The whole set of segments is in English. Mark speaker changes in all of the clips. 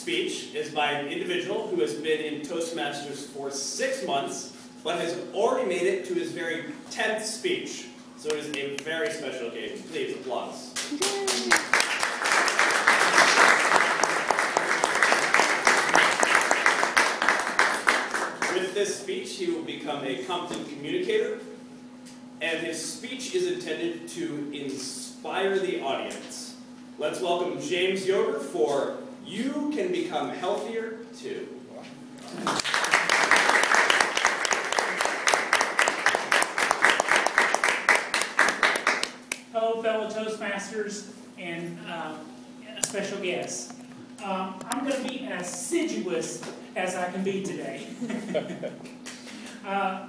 Speaker 1: speech is by an individual who has been in Toastmasters for 6 months, but has already made it to his very 10th speech. So it is a very special occasion. Please, applause. With this speech, he will become a competent communicator, and his speech is intended to inspire the audience. Let's welcome James Yoder for You Can Become Healthier Too.
Speaker 2: Hello, fellow Toastmasters and a special guest. I'm going to be as assiduous as I can be today.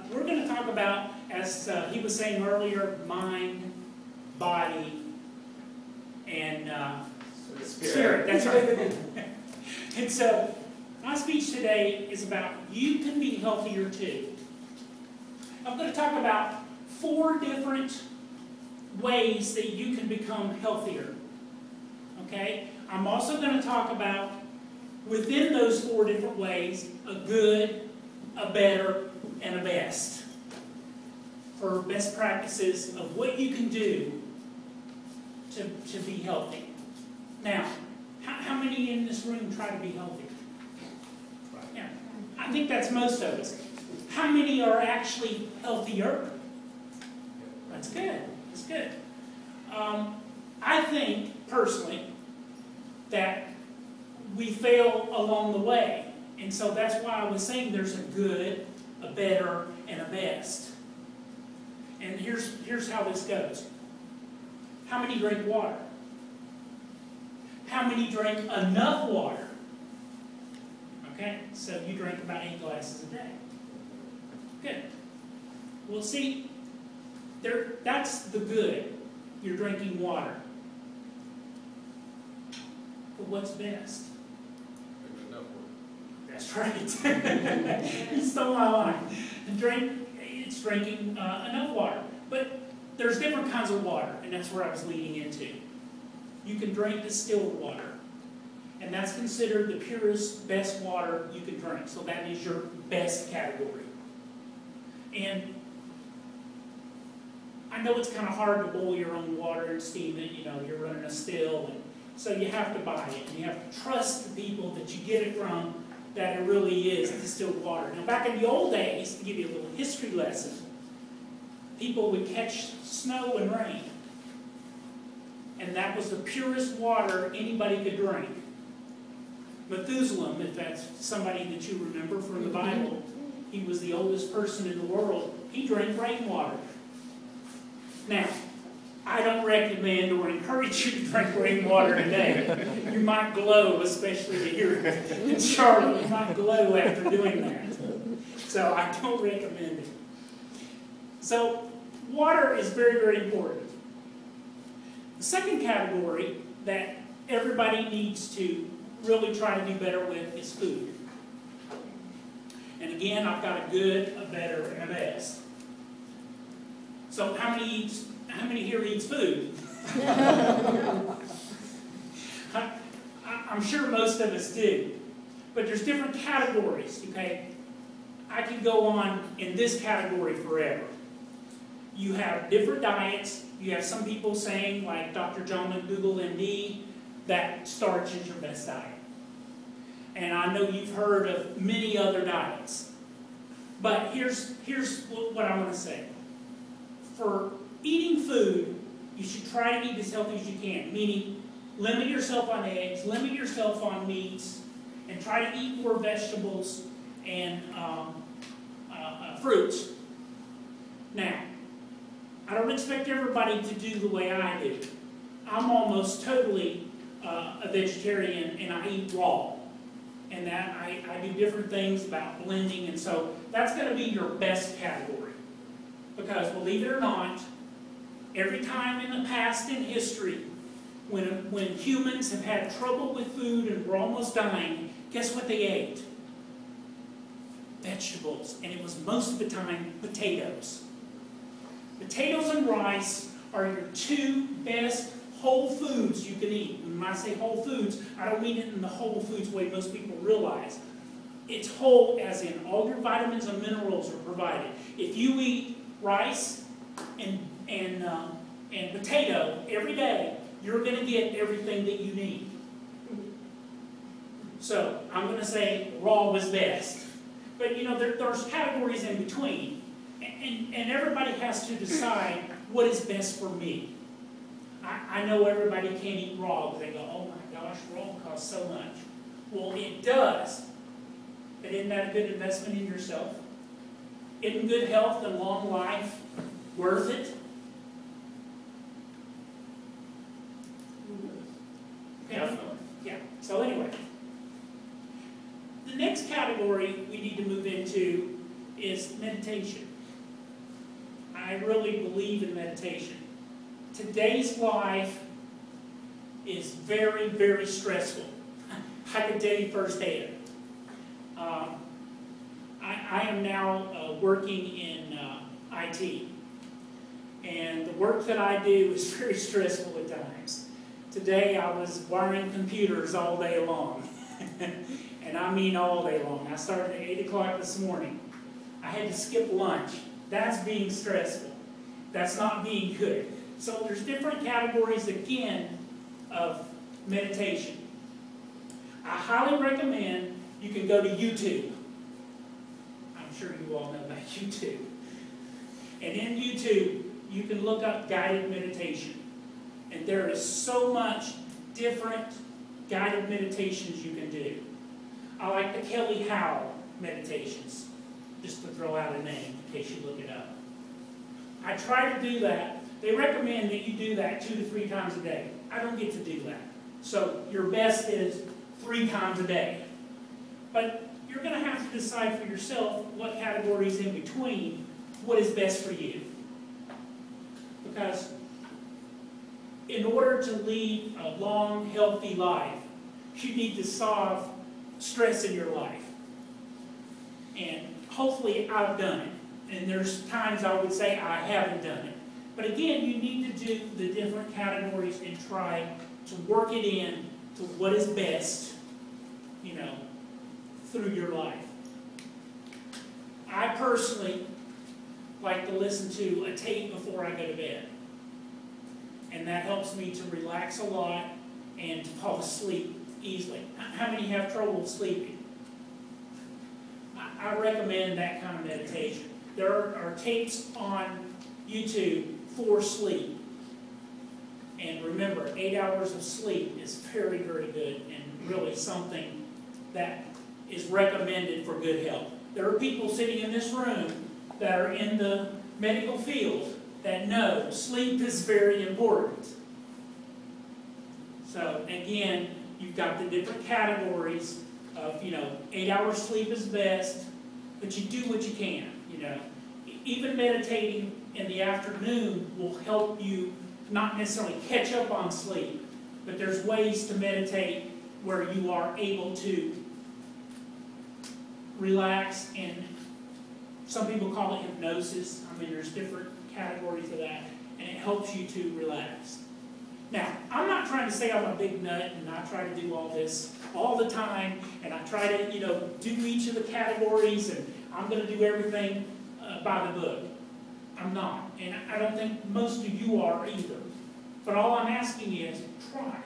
Speaker 2: We're going to talk about, as he was saying earlier, mind, body, and spirit. That's right. And so, my speech today is about you can be healthier too. I'm going to talk about 4 different ways that you can become healthier. Okay? I'm also going to talk about, within those 4 different ways, a good, a better, and a best. For best practices of what you can do to be healthy. Now, how many in this room try to be healthy? Yeah, I think that's most of us. How many are actually healthier? That's good. That's good. I think, personally, that we fail along the way. And so that's why I was saying there's a good, a better, and a best. And here's how this goes. How many drink water? How many drink enough water? Okay, so you drink about 8 glasses a day. Good. Well, see, that's the good. You're drinking water. But what's best?
Speaker 3: Enough water.
Speaker 2: That's right. You stole my line. It's drinking enough water. But there's different kinds of water, and that's where I was leading into. You can drink distilled water, and that's considered the purest, best water you can drink. So that is your best category. And I know it's kind of hard to boil your own water and steam it. You know, you're running a still, and so you have to buy it, and you have to trust the people that you get it from, that it really is distilled water. Now, back in the old days, to give you a little history lesson, people would catch snow and rain, and that was the purest water anybody could drink. Methuselah, if that's somebody that you remember from the Bible, he was the oldest person in the world. He drank rainwater. Now, I don't recommend or encourage you to drink rainwater today. You might glow, especially here in Charlotte. You might glow after doing that. So I don't recommend it. So water is very, very important. The second category that everybody needs to really try to do better with is food. And again, I've got a good, a better, and a best. So how many here eats food? I'm sure most of us do. But there's different categories, okay? I could go on in this category forever. You have different diets. You have some people saying, like Dr. John McDougall, MD, that starch is your best diet. And I know you've heard of many other diets. But here's what I want to say. For eating food, you should try to eat as healthy as you can, meaning limit yourself on eggs, limit yourself on meats, and try to eat more vegetables and fruits. Now, I don't expect everybody to do the way I do. I'm almost totally a vegetarian, and I eat raw. And that I do different things about blending, and so that's going to be your best category. Because, believe it or not, every time in the past in history, when humans have had trouble with food and were almost dying, guess what they ate? Vegetables. And it was most of the time potatoes. Potatoes and rice are your 2 best whole foods you can eat. When I say whole foods, I don't mean it in the whole foods way most people realize. It's whole as in all your vitamins and minerals are provided. If you eat rice and potato every day, you're going to get everything that you need. So I'm going to say raw was best. But you know, there's categories in between. And everybody has to decide what is best for me. I know everybody can't eat raw, but they go, oh my gosh, raw costs so much. Well, it does. But isn't that a good investment in yourself? Isn't good health and long life worth it?
Speaker 1: Definitely.
Speaker 2: Yeah. So anyway, the next category we need to move into is meditation. I really believe in meditation. Today's life is very, very stressful. I can tell you firsthand. I am now working in IT. And the work that I do is very stressful at times. Today I was wiring computers all day long. And I mean all day long. I started at 8 o'clock this morning. I had to skip lunch. That's being stressful. That's not being good. So there's different categories, again, of meditation. I highly recommend you can go to YouTube. I'm sure you all know about YouTube. And in YouTube, you can look up guided meditation. And there is so much different guided meditations you can do. I like the Kelly Howe meditations, just to throw out a name in case you look it up. I try to do that. They recommend that you do that 2 to 3 times a day. I don't get to do that. So your best is 3 times a day. But you're going to have to decide for yourself what categories in between, what is best for you. Because in order to lead a long, healthy life, you need to solve stress in your life. And hopefully I've done it. And there's times I would say I haven't done it. But again, you need to do the different categories and try to work it in to what is best, you know, through your life. I personally like to listen to a tape before I go to bed. And that helps me to relax a lot and to fall asleep easily. How many have trouble sleeping? I recommend that kind of meditation. There are tapes on YouTube for sleep. And remember, 8 hours of sleep is very, very good and really something that is recommended for good health. There are people sitting in this room that are in the medical field that know sleep is very important. So again, you've got the different categories of, you know, 8 hours sleep is best, but you do what you can, you know. Even meditating in the afternoon will help you not necessarily catch up on sleep, but there's ways to meditate where you are able to relax, and some people call it hypnosis. I mean, there's different categories of that, and it helps you to relax. Now, I'm not trying to say I'm a big nut and I try to do all this all the time, and I try to, you know, do each of the categories, and I'm going to do everything by the book. I'm not, and I don't think most of you are either. But all I'm asking is, try.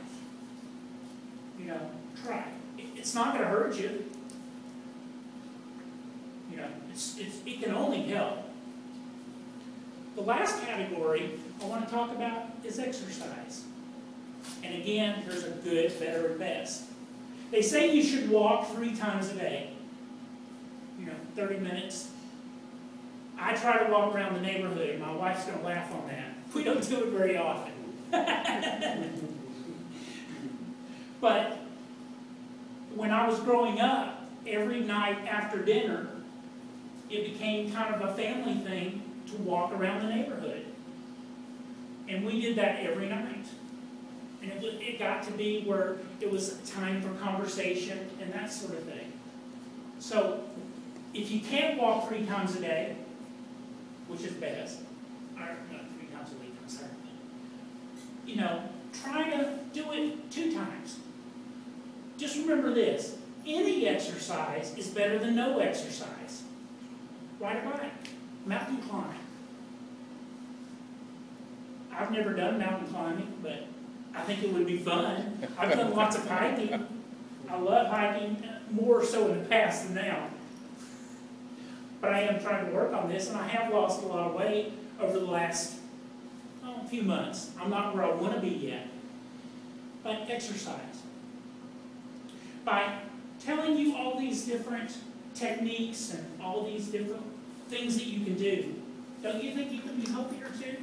Speaker 2: You know, try. It's not going to hurt you. You know, it can only help. The last category I want to talk about is exercise. And again, there's a good, better, and best. They say you should walk 3 times a day. You know, 30 minutes. I try to walk around the neighborhood, and my wife's going to laugh on that. We don't do it very often. But when I was growing up, every night after dinner, it became kind of a family thing to walk around the neighborhood. And we did that every night. And it got to be where it was time for conversation and that sort of thing. So, if you can't walk 3 times a day, which is best, or not 3 times a week, I'm sorry. You know, try to do it 2 times. Just remember this, any exercise is better than no exercise. Ride a bike, mountain climb. I've never done mountain climbing, but I think it would be fun. I've done lots of hiking. I love hiking, more so in the past than now. But I am trying to work on this, and I have lost a lot of weight over the last few months. I'm not where I want to be yet. But exercise. By telling you all these different techniques and all these different things that you can do, don't you think you can be healthier too?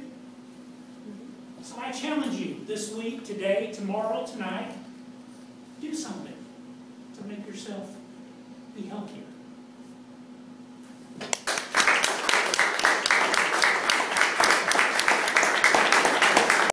Speaker 2: So I challenge you this week, today, tomorrow, tonight, do something to make yourself be healthier.